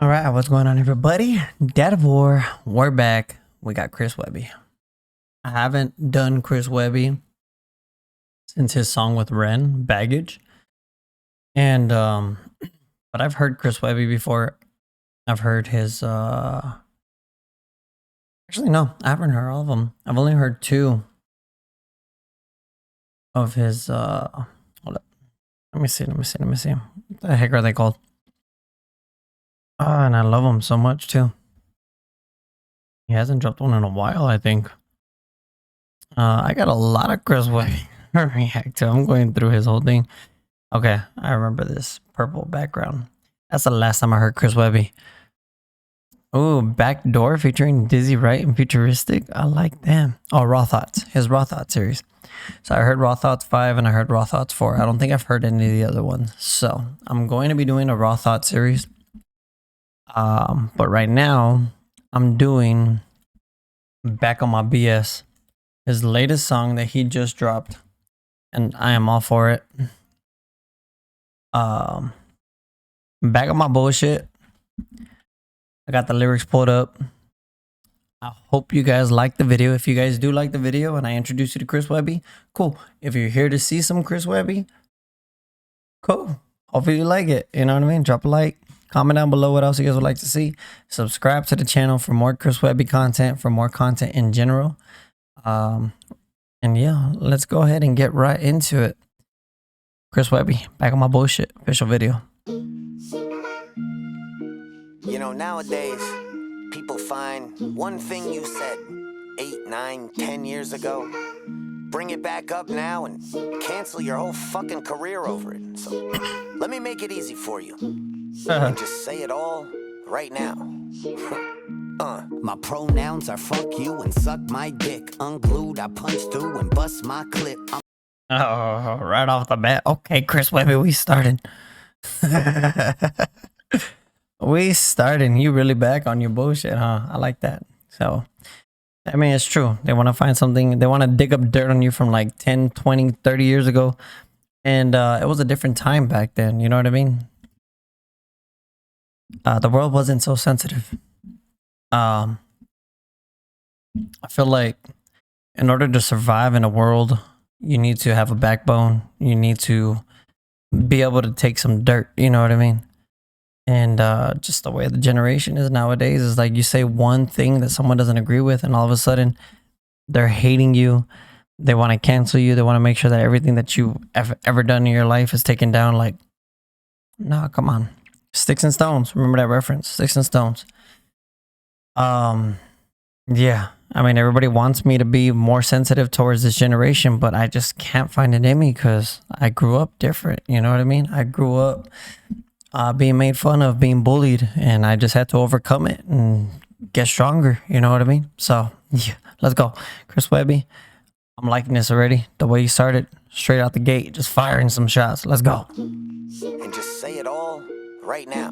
All right, what's going on, everybody? Dad of War, we're back. We got Chris Webby. I haven't done Chris Webby since his song with Ren, Baggage. And but I've heard Chris Webby before. I've heard his actually no, I haven't heard all of them. I've only heard two of his hold up. Let me see. What the heck are they called? Oh, and I love him so much too. He hasn't dropped one in a while, I think. I got a lot of Chris Webby to react to. I'm going through his whole thing. Okay, I remember this purple background. That's the last time I heard Chris Webby. Ooh, Backdoor featuring Dizzy Wright and Futuristic. I like them. Oh, Raw Thoughts. His Raw Thoughts series. So I heard Raw Thoughts 5 and I heard Raw Thoughts 4. I don't think I've heard any of the other ones. So I'm going to be doing a Raw Thoughts series. But right now, I'm doing Back on My BS. His latest song that he just dropped. And I am all for it. Back on my bullshit. I got the lyrics pulled up. I hope you guys like the video. If you guys do like the video and I introduce you to Chris Webby, cool. If you're here to see some Chris Webby, cool. Hopefully you like it. You know what I mean? Drop a like. Comment down below what else you guys would like to see. Subscribe to the channel for more Chris Webby content, for more content in general. And yeah, let's go ahead and get right into it. Chris Webby, Back on My Bullshit, official video. You know, nowadays, people find one thing you said 8, 9, 10 years ago, bring it back up now and cancel your whole fucking career over it. So let me make it easy for you. And just say it all right now. My pronouns are fuck you and suck my dick. Unglued, I punch through and bust my clip. Oh, right off the bat. Okay, Chris Webby, we started. We started. You really back on your bullshit, huh? I like that. So, I mean, it's true. They want to find something. They want to dig up dirt on you from like 10, 20, 30 years ago. And it was a different time back then. You know what I mean? The world wasn't so sensitive. I feel like in order to survive in a world, you need to have a backbone. You need to be able to take some dirt. You know what I mean? And just the way the generation is nowadays is like you say one thing that someone doesn't agree with, and all of a sudden they're hating you. They want to cancel you. They want to make sure that everything that you ever done in your life is taken down. Like, no, come on. Sticks and stones. Remember that reference? Sticks and stones. Yeah. I mean, everybody wants me to be more sensitive towards this generation, but I just can't find it in me because I grew up different. You know what I mean? I grew up being made fun of, being bullied, and I just had to overcome it and get stronger. You know what I mean? So, yeah, let's go. Chris Webby, I'm liking this already. The way you started, straight out the gate, just firing some shots. Let's go. And just say it all right now.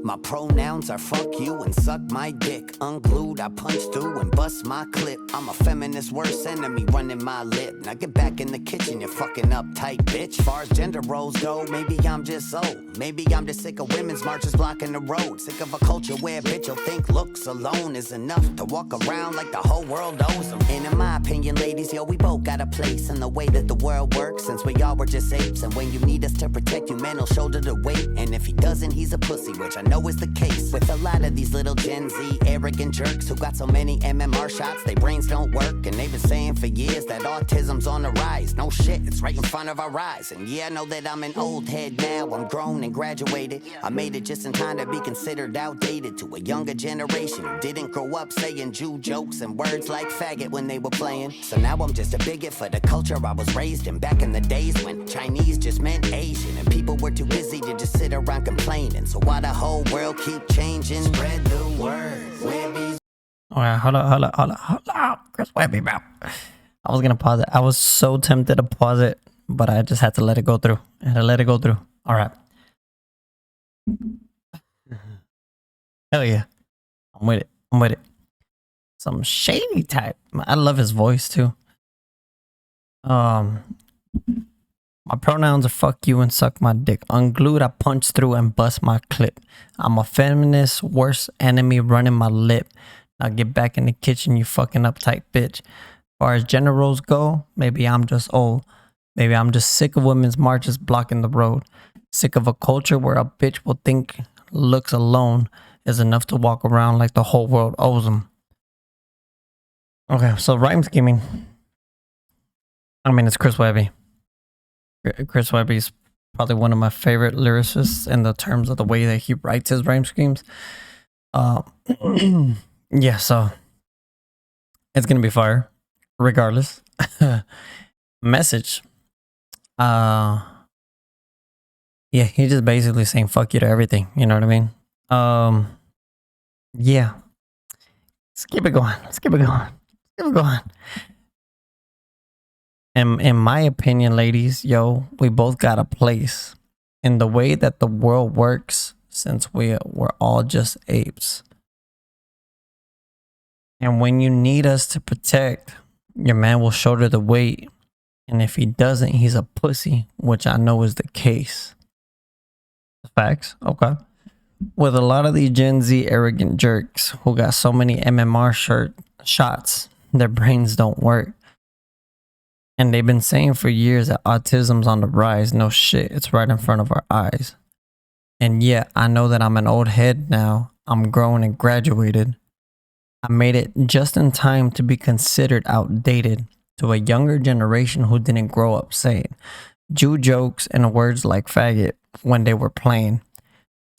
My pronouns are fuck you and suck my dick. Unglued, I punch through and bust my clip. I'm a feminist worst enemy running my lip. Now get back in the kitchen, you fucking uptight bitch. Far as gender roles go, maybe I'm just old. Maybe I'm just sick of women's marches blocking the road. Sick of a culture where a bitch will think looks alone is enough to walk around like the whole world owes them. And in my opinion, ladies, yo, we both got a place in the way that the world works. Since we all were just apes, and when you need us to protect you, men will shoulder the weight. And if he doesn't, he's a pussy, which I know is the case with a lot of these little Gen Z arrogant jerks who got so many MMR shots, they brains don't work. And they've been saying for years that autism's on the rise. No shit, it's right in front of our eyes. And yeah, I know that I'm an old head now. I'm grown and graduated. I made it just in time to be considered outdated to a younger generation who didn't grow up saying Jew jokes and words like faggot when they were playing. So now I'm just a bigot for the culture I was raised in. Back in the days when Chinese just meant Asian and people were too busy to just sit around complaining. So why the whole world keep changing? Spread the word. Webby's. All right, hold up. Chris Webby, bro. I was going to pause it. I was so tempted to pause it, but I just had to let it go through. All right. Hell yeah. I'm with it. Some shady type. I love his voice too. My pronouns are fuck you and suck my dick. Unglued, I punch through and bust my clip. I'm a feminist, worst enemy running my lip. Now get back in the kitchen, you fucking uptight bitch. As far as generals go, maybe I'm just old. Maybe I'm just sick of women's marches blocking the road. Sick of a culture where a bitch will think looks alone is enough to walk around like the whole world owes them. Okay, so rhyme scheming. I mean, it's Chris Webby. Chris Webby's probably one of my favorite lyricists in the terms of the way that he writes his rhyme schemes. Yeah, so it's gonna be fire, regardless. Message. Yeah, he's just basically saying fuck you to everything. You know what I mean? Yeah. Let's keep it going. Let's keep it going. Keep it going. And in my opinion, ladies, yo, we both got a place in the way that the world works since we're all just apes. And when you need us to protect, your man will shoulder the weight. And if he doesn't, he's a pussy, which I know is the case. Facts. Okay. With a lot of these Gen Z arrogant jerks who got so many MMR shots, their brains don't work. And they've been saying for years that autism's on the rise. No shit, it's right in front of our eyes. And yeah, I know that I'm an old head now. I'm grown and graduated. I made it just in time to be considered outdated to a younger generation who didn't grow up saying Jew jokes and words like faggot when they were playing.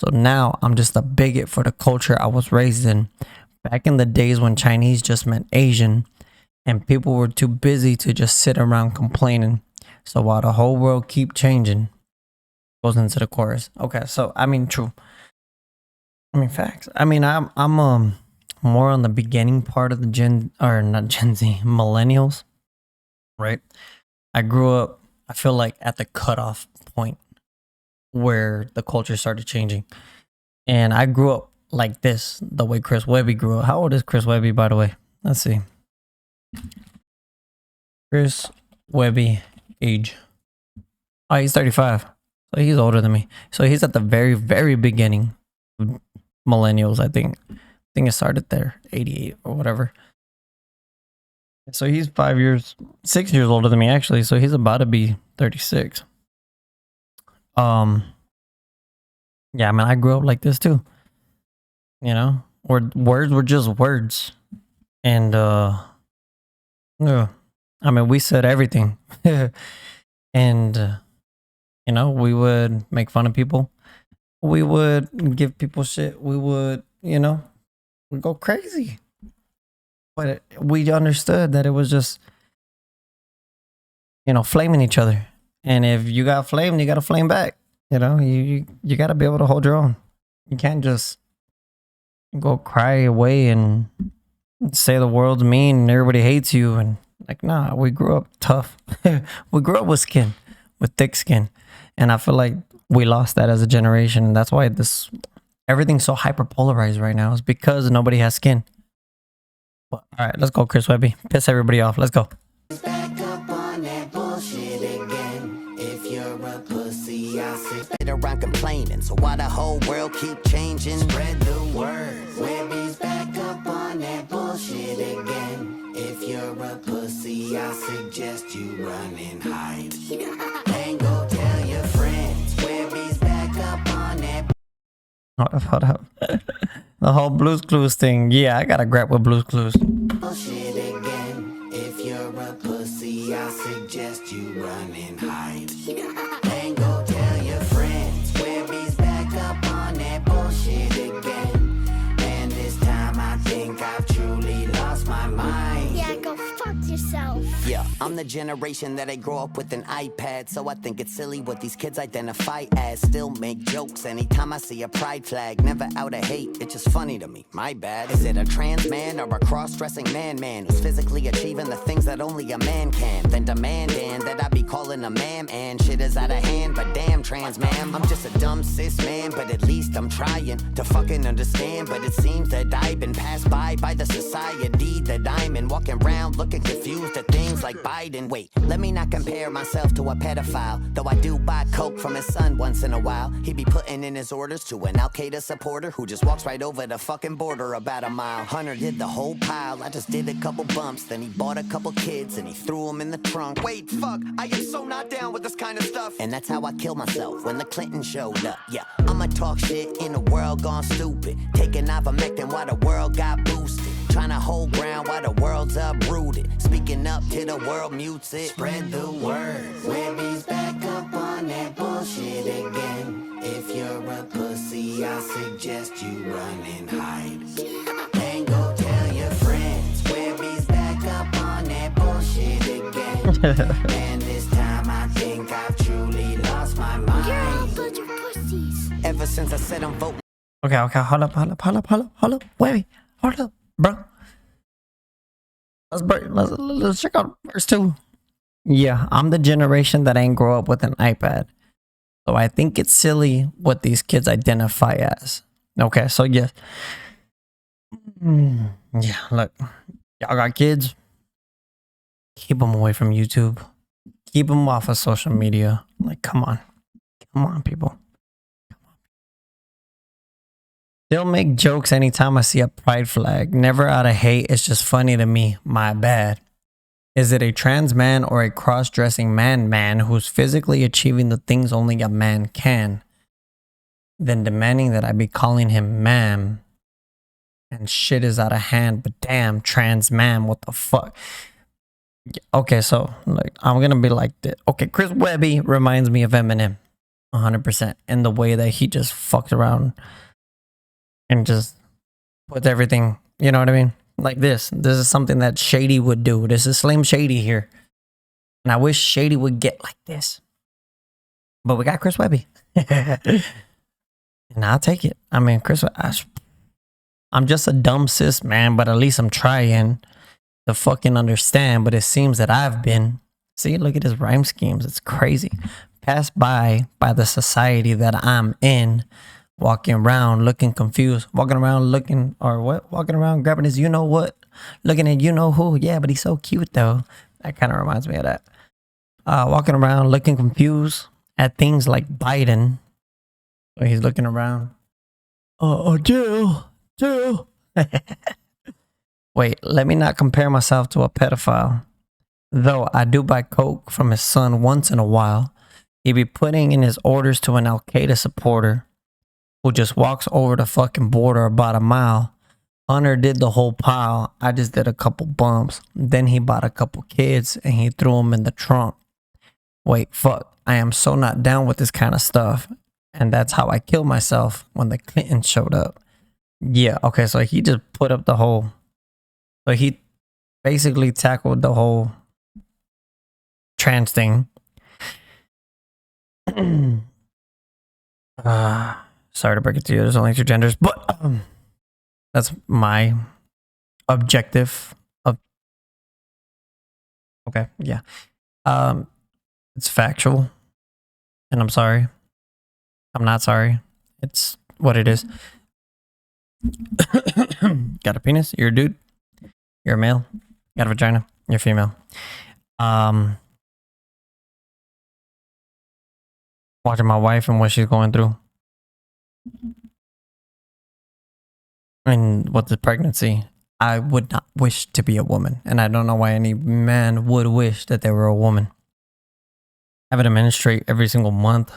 So now I'm just a bigot for the culture I was raised in. Back in the days when Chinese just meant Asian and people were too busy to just sit around complaining. So while the whole world keep changing, goes into the chorus. Okay, so I mean, true. I mean, facts. I mean, I'm more on the beginning part of the not Gen Z, millennials, right? I grew up, I feel like at the cutoff point where the culture started changing. And I grew up like this, the way Chris Webby grew up. How old is Chris Webby, by the way? Let's see. Chris Webby age. Oh, he's 35. So he's older than me. So he's at the very, very beginning of millennials, I think. I think it started there, 88 or whatever. So he's 6 years older than me, actually. So he's about to be 36. Yeah, I mean, I grew up like this too. You know, where words were just words. And yeah, I mean, we said everything. And you know, we would make fun of people. We would give people shit. We would, you know, we'd go crazy. But we understood that it was just, you know, flaming each other. And if you got flamed, you got to flame back. You know, you got to be able to hold your own. You can't just go cry away and say the world's mean and everybody hates you. And like, nah, we grew up tough. We grew up with skin, with thick skin. And I feel like we lost that as a generation. And that's why everything's so hyper polarized right now, is because nobody has skin. But, all right, let's go, Chris Webby. Piss everybody off. Let's go. Back up on that bullshit again. If you're a pussy, I sit around complaining. So why the whole world keep changing? Spread the word. Webby's back up on that bullshit again. If you're a pussy, I suggest you run and hide. And go tell your friends. Webby's back up on that. Hold up. The whole Blue's Clues thing. Yeah, I gotta grab with Blue's Clues. Bullshit again. If you're a pussy, I suggest you run and hide. And go tell your friends. Webby's back up on that bullshit again. And this time I think I've truly lost my mind. Yeah, go fuck yourself. Yeah, I'm the generation that I grew up with an iPad. So I think it's silly what these kids identify as. Still make jokes anytime I see a pride flag. Never out of hate, it's just funny to me, my bad. Is it a trans man or a cross-dressing man who's physically achieving the things that only a man can? Then demanding that I be calling a ma'am, and shit is out of hand, but damn trans ma'am. I'm just a dumb cis man, but at least I'm trying to fucking understand. But it seems that I've been passed by the society that I'm in. Walking around looking confused at things like Biden. Wait, let me not compare myself to a pedophile. Though I do buy coke from his son once in a while. He be putting in his orders to an Al-Qaeda supporter who just walks right over the fucking border about a mile. Hunter did the whole pile, I just did a couple bumps. Then he bought a couple kids and he threw them in the trunk. Wait, fuck, I am so not down with this kind of stuff. And that's how I killed myself when the Clinton showed up. Yeah, I'ma talk shit in a world gone stupid. Taking ivermectin while the world got boosted. Trying to hold ground while the world's uprooted. Speaking up till the world mutes it. Spread the word. Webby's back up on that bullshit again. If you're a pussy, I suggest you run and hide. And go tell your friends. Webby's back up on that bullshit again. And this time I think I've truly lost my mind. You're all a bunch of pussies. Ever since I said I'm voting. Okay, hold up, Webby, hold up, bro. Let's check out verse 2. Yeah, I'm the generation that ain't grow up with an iPad. So I think it's silly what these kids identify as. Okay, so yes. Yeah, look, y'all got kids. Keep them away from YouTube. Keep them off of social media. Like, come on, people. They'll make jokes anytime I see a pride flag. Never out of hate. It's just funny to me. My bad. Is it a trans man or a cross-dressing man who's physically achieving the things only a man can? Then demanding that I be calling him ma'am. And shit is out of hand. But damn, trans man, what the fuck? Okay, so like I'm gonna be like this. Okay, Chris Webby reminds me of Eminem. 100%. In the way that he just fucked around. And just puts everything, you know what I mean? Like this. This is something that Shady would do. This is Slim Shady here. And I wish Shady would get like this. But we got Chris Webby. And I'll take it. I mean, I'm just a dumb cis man, but at least I'm trying to fucking understand. But it seems that I've been. See, look at his rhyme schemes. It's crazy. Passed by the society that I'm in. Walking around looking confused. Walking around looking, or what? Walking around grabbing his you know what? Looking at you know who. Yeah, but he's so cute though. That kind of reminds me of that. Walking around looking confused at things like Biden. So he's looking around. Jill. Wait, let me not compare myself to a pedophile. Though I do buy coke from his son once in a while. He be putting in his orders to an Al-Qaeda supporter who just walks over the fucking border about a mile. Hunter did the whole pile. I just did a couple bumps. Then he bought a couple kids and he threw them in the trunk. Wait, fuck. I am so not down with this kind of stuff. And that's how I killed myself when the Clinton showed up. Yeah, okay, so he just put up the whole... So he basically tackled the whole trans thing. Sorry to break it to you. There's only two genders, but that's my objective. Okay, yeah. It's factual, and I'm sorry. I'm not sorry. It's what it is. Got a penis? You're a dude. You're a male. Got a vagina. You're female. Watching my wife and what she's going through. And with the pregnancy, I would not wish to be a woman. And I don't know why any man would wish that they were a woman. Having to menstruate every single month,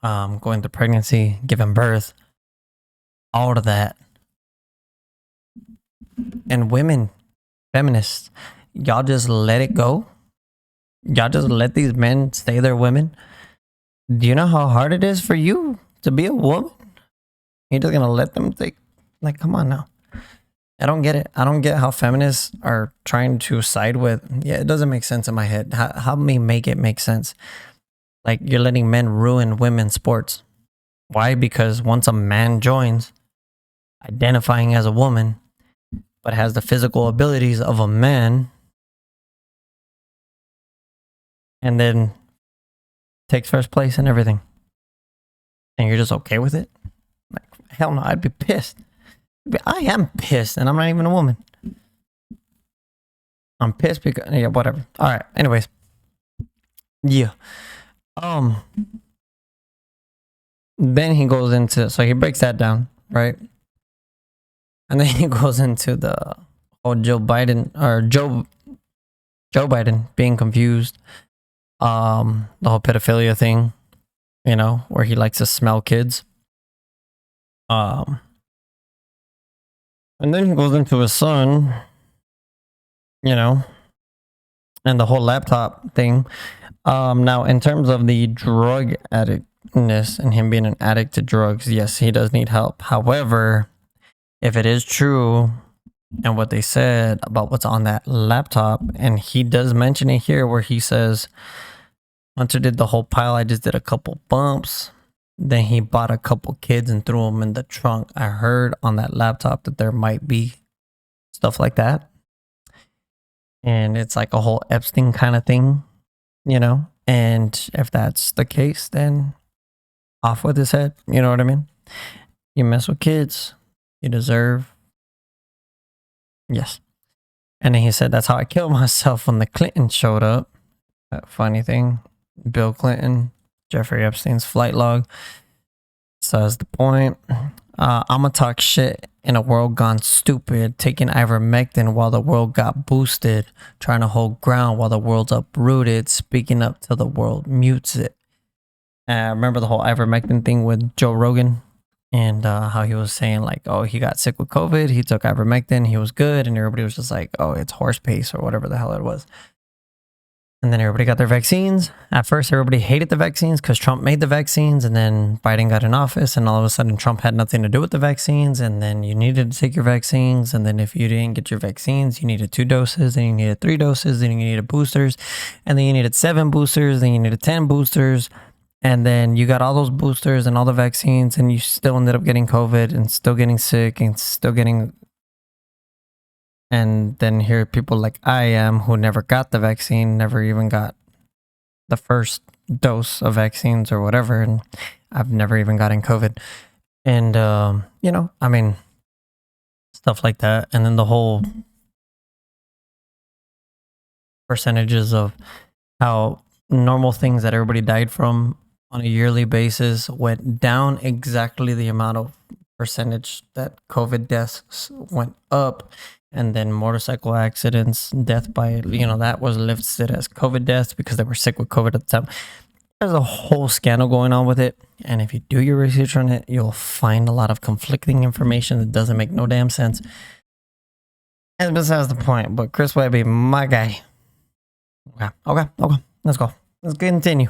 going through pregnancy, giving birth, all of that. And women, feminists, y'all just let it go. Y'all just let these men stay their women. Do you know how hard it is for you to be a woman? You're just gonna let them take, like, come on now. I don't get it. I don't get how feminists are trying to side with. Yeah, it doesn't make sense in my head. Help me make it make sense. Like, you're letting men ruin women's sports. Why? Because once a man joins, identifying as a woman, but has the physical abilities of a man, and then takes first place and everything, and you're just okay with it? Like, hell no, I'd be pissed. I am pissed, and I'm not even a woman. I'm pissed because yeah, whatever. All right. Anyways, yeah. Then he goes into so he breaks that down, right? And then he goes into the whole Joe Biden being confused. The whole pedophilia thing, you know, where he likes to smell kids. And then he goes into his son, you know, and the whole laptop thing. Now, in terms of the drug addictness and him being an addict to drugs, yes, he does need help. However, if it is true and what they said about what's on that laptop, and he does mention it here where he says, once I did the whole pile, I just did a couple bumps. Then he bought a couple kids and threw them in the trunk. I heard on that laptop that there might be stuff like that. And it's like a whole Epstein kind of thing, you know? And if that's the case, then off with his head. You know what I mean? You mess with kids, you deserve. Yes. And then he said, that's how I killed myself when the Clintons showed up. Funny thing, Bill Clinton, Jeffrey Epstein's flight log says the point. I'ma talk shit in a world gone stupid, taking ivermectin while the world got boosted, trying to hold ground while the world's uprooted, speaking up till the world mutes it. Remember the whole ivermectin thing with Joe Rogan and how he was saying like, oh, he got sick with COVID, he took ivermectin, he was good, and everybody was just like, oh, it's horse pace or whatever the hell it was. And then everybody got their vaccines. At first, everybody hated the vaccines because Trump made the vaccines. And then Biden got in office. And all of a sudden, Trump had nothing to do with the vaccines. And then you needed to take your vaccines. And then if you didn't get your vaccines, you needed 2 doses. Then you needed 3 doses. Then you needed boosters. And then you needed 7 boosters. Then you needed 10 boosters. And then you got all those boosters and all the vaccines. And you still ended up getting COVID and still getting sick and still getting... And then here are people like I am who never got the vaccine, never even got the first dose of vaccines or whatever. And I've never even gotten COVID. And, you know, I mean, stuff like that. And then the whole percentages of how normal things that everybody died from on a yearly basis went down exactly the amount of percentage that COVID deaths went up. And then motorcycle accidents, death by, you know, that was listed as COVID deaths because they were sick with COVID at the time. There's a whole scandal going on with it. And if you do your research on it, you'll find a lot of conflicting information that doesn't make no damn sense. And besides the point, but Chris Webby, my guy. Okay. Let's go. Let's continue.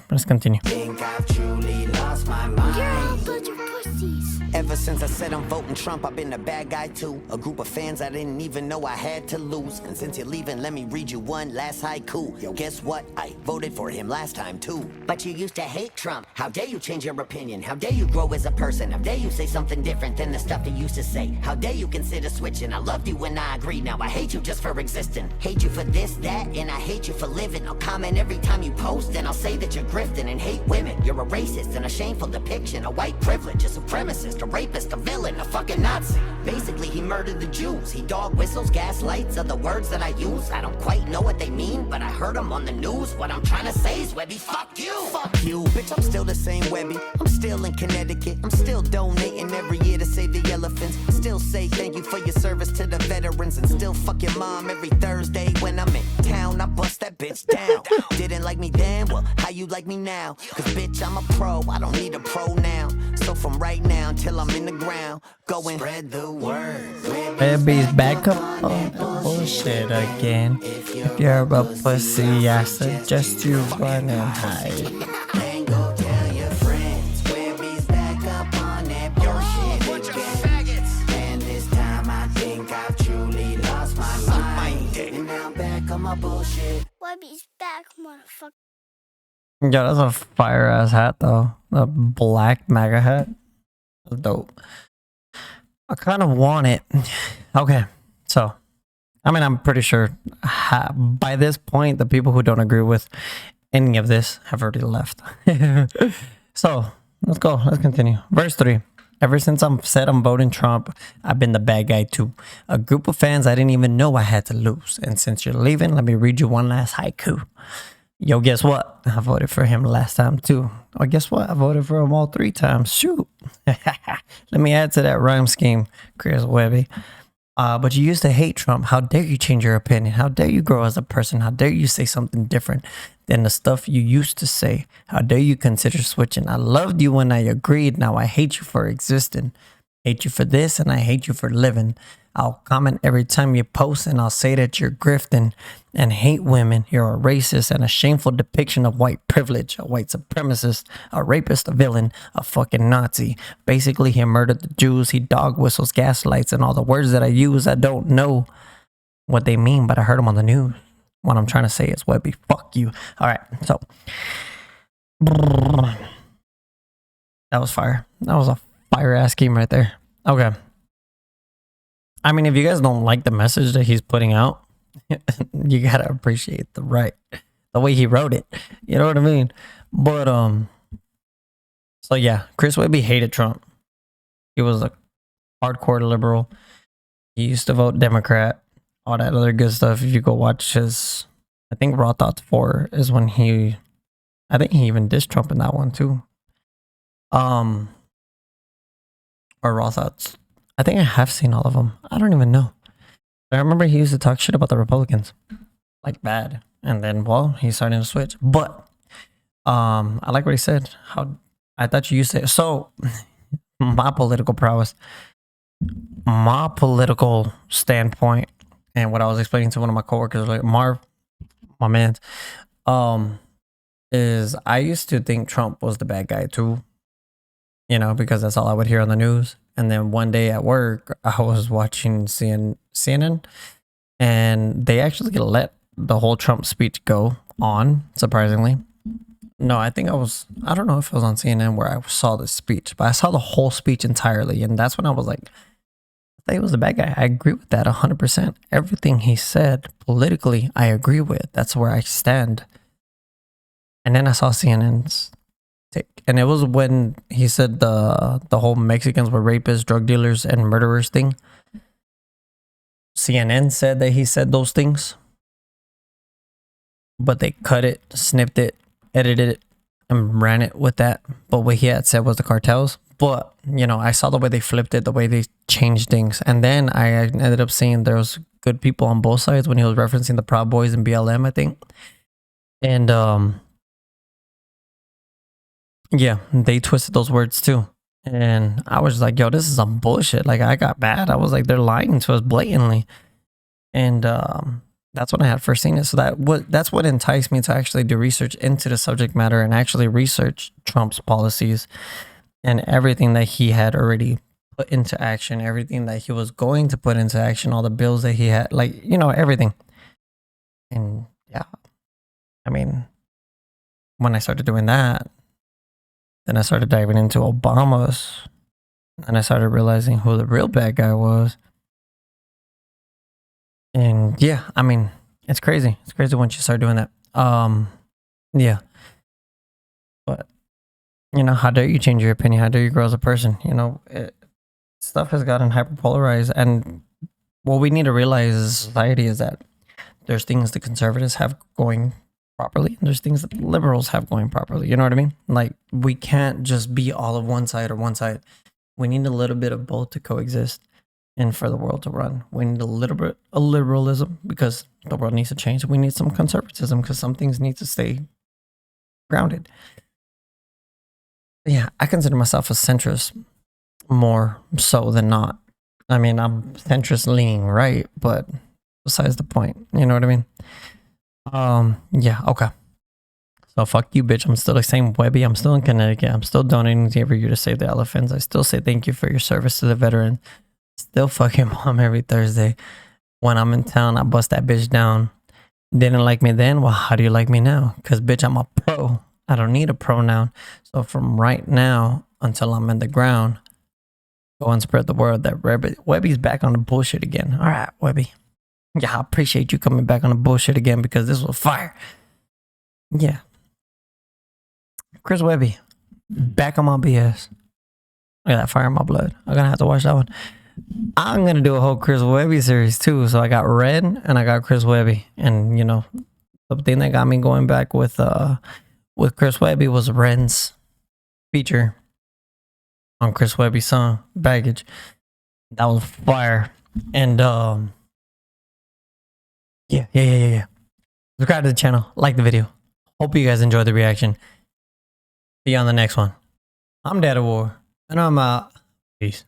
Think I've truly lost my mind. You're all a bunch of pussies. Ever since I said I'm voting Trump, I've been a bad guy too. A group of fans I didn't even know I had to lose. And since you're leaving, let me read you one last haiku. Yo, guess what? I voted for him last time too. But you used to hate Trump. How dare you change your opinion? How dare you grow as a person? How dare you say something different than the stuff you used to say? How dare you consider switching? I loved you when I agreed. Now I hate you just for existing. Hate you for this, that, and I hate you for living. I'll comment every time you post, and I'll say that you're grifting and hate women. You're a racist and a shameful depiction. A white privilege, a supremacist, a rapist, a villain, a fucking Nazi. Basically, he murdered the Jews. He dog whistles, gaslights are the words that I use. I don't quite know what they mean, but I heard them on the news. What I'm trying to say is, Webby, fuck you. Fuck you, bitch, I'm still the same Webby. I'm still in Connecticut. I'm still donating every year to save the elephants. Still say thank you for your service to the veterans. And still fuck your mom every Thursday when I'm in town. I bust that bitch down. Didn't like me then? Well, how you like me now? Cause bitch, I'm a pro. I don't need a pronoun. So from right now until I'm in the ground, go and spread the word. Webby's back up on the bullshit again. If you're a pussy, I suggest you run and hide. And go tell your friends. Webby's back up on that bullshit again. And this time I think I've truly lost my mind. And now I'm back on my bullshit. Webby's back, motherfucker. Yo, that's a fire ass hat though. The black MAGA hat. That's dope. I kind of want it. Okay, so I mean, I'm pretty sure by this point, the people who don't agree with any of this have already left. So let's go. Let's continue. Verse 3. Ever since I'm said I'm voting Trump, I've been the bad guy too. A group of fans I didn't even know I had to lose. And since you're leaving, let me read you one last haiku. Yo, guess what? I voted for him last time too. Or guess what? I voted for him all 3 times. Shoot. Let me add to that rhyme scheme, Chris Webby. But you used to hate Trump. How dare you change your opinion? How dare you grow as a person? How dare you say something different than the stuff you used to say? How dare you consider switching? I loved you when I agreed. Now I hate you for existing. Hate you for this and I hate you for living. I'll comment every time you post and I'll say that you're grifting and hate women. You're a racist and a shameful depiction of white privilege, a white supremacist, a rapist, a villain, a fucking Nazi. Basically, he murdered the Jews. He dog whistles, gaslights, and all the words that I use. I don't know what they mean, but I heard them on the news. What I'm trying to say is, Webby, fuck you. All right, so that was fire. That was a fire ass scheme right there. Okay. I mean, if you guys don't like the message that he's putting out, you gotta appreciate the way he wrote it. You know what I mean? But so yeah, Chris Webby hated Trump. He was a hardcore liberal. He used to vote Democrat. All that other good stuff. If you go watch his, I think Raw Thoughts 4 is when I think he even dissed Trump in that one too. Or Raw Thoughts. I think I have seen all of them. I don't even know. But I remember he used to talk shit about the Republicans. Like bad. And then, well, he's starting to switch. But I like what he said. How I thought you used to. So, my political prowess, my political standpoint, and what I was explaining to one of my coworkers, like Marv, my man, is I used to think Trump was the bad guy too. You know, because that's all I would hear on the news. And then one day at work, I was watching CNN, and they actually let the whole Trump speech go on, surprisingly. No, I don't know if it was on CNN where I saw the speech, but I saw the whole speech entirely. And that's when I was like, I think he was the bad guy. I agree with that 100%. Everything he said politically, I agree with. That's where I stand. And then I saw CNN's. And it was when he said the whole Mexicans were rapists, drug dealers, and murderers thing. CNN said that he said those things, but they cut it, snipped it, edited it, and ran it with that. But what he had said was the cartels. But, you know, I saw the way they flipped it, the way they changed things. And then I ended up seeing there was good people on both sides when he was referencing the Proud Boys and BLM, I think. And, yeah, they twisted those words too. And I was like, yo, this is some bullshit. Like, I got mad. I was like, they're lying to us blatantly. And that's when I had first seen it. So that's what enticed me to actually do research into the subject matter and actually research Trump's policies and everything that he had already put into action, everything that he was going to put into action, all the bills that he had, like, you know, everything. And yeah, I mean, when I started doing that, then I started diving into Obama's, and I started realizing who the real bad guy was. And yeah, I mean, it's crazy. It's crazy once you start doing that. Yeah. But, you know, how dare you change your opinion? How dare you grow as a person? You know, stuff has gotten hyperpolarized. And what we need to realize as society is that there's things the conservatives have going properly, and there's things that the liberals have going properly. You know what I mean? Like, we can't just be all of one side or one side. We need a little bit of both to coexist and for the world to run. We need a little bit of liberalism because the world needs to change. We need some conservatism because some things need to stay grounded. Yeah, I consider myself a centrist more so than not. I mean, I'm centrist leaning right, but besides the point. You know what I mean? Yeah, okay. So fuck you, bitch. I'm still the same Webby. I'm still in Connecticut. I'm still donating to every year to save the elephants. I still say thank you for your service to the veteran. Still fucking mom every Thursday. When I'm in town, I bust that bitch down. Didn't like me then? Well, how do you like me now? Because, bitch, I'm a pro. I don't need a pronoun. So from right now until I'm in the ground, go and spread the word that Webby's back on the bullshit again. All right, Webby. Yeah, I appreciate you coming back on the bullshit again because this was fire. Yeah. Chris Webby, back on my BS. Look at that fire in my blood. I'm gonna have to watch that one. I'm gonna do a whole Chris Webby series too. So I got Red and I got Chris Webby, and you know, the thing that got me going back with Chris Webby was Ren's feature on Chris Webby's song Baggage. That was fire. And yeah. Subscribe to the channel, like the video. Hope you guys enjoyed the reaction. See you on the next one. I'm Dad of War, and I'm out. Peace.